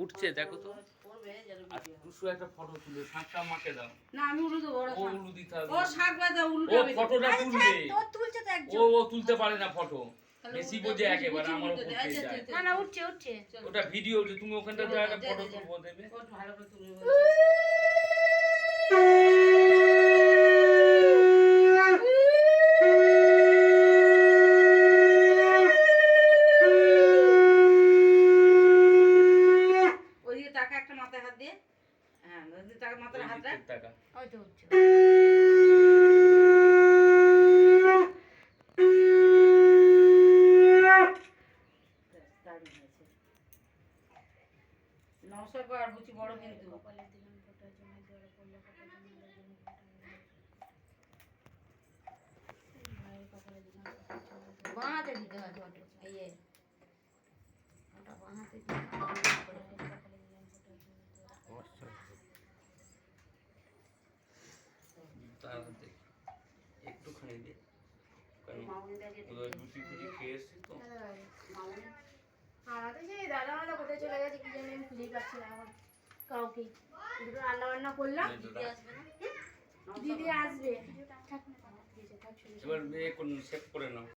উঠছে দেখো তো। আর টুসু একটা ফটো তুলে শাকটা মাকে দাও। না আমি উলু দেবো। ও উলু দিতে হবে। ও শাক বাজা উলু ও দেবে। ফটোটা তুলবে। তো তুলছে তো একজন। ও তুলতে পারে না ফটো। বেশি বোঝে একেবারে আমার উপর দিয়ে যায়। না না উঠছে উঠছে। ওটা ভিডিও তুমি ওখানটা যা একটা ফটো তুলবো দেবে। ও ভালো করে তুলবে। ওইদিকে টাকা একটা মাথায় হাত দিয়ে। হ্যাঁ, ওইদিকে টাকা মাথায় হাত রাখ। টাকা। ওই তো উঠছে। নমস্কার কর বুচি বড় কিন্তু। কপালে দিলাম ফোঁটা জমা জোরে পড়লো ফোঁটা জমা লাগেনি ফোঁটা ভাইয়ের কপালে দিলাম ফোঁটা জমা বাঁ হাতে দিতে হয় ফটো এই যে ওটা বাঁ হাতে দিলাম কপালে দিলাম ফোঁটা জমা তাহলে একটুখানি দে। কারণ রুটি ফুটি খেয়ে এসছি তো। আমাদের যে দাদা আমাদের কোথায় চলে গেছে কি জানি আমি খুঁজেই পাচ্ছি না এখন কাউকে দুটো রান্না বান্না করলাম দিদি আসবে এবার সেভ করে নাও।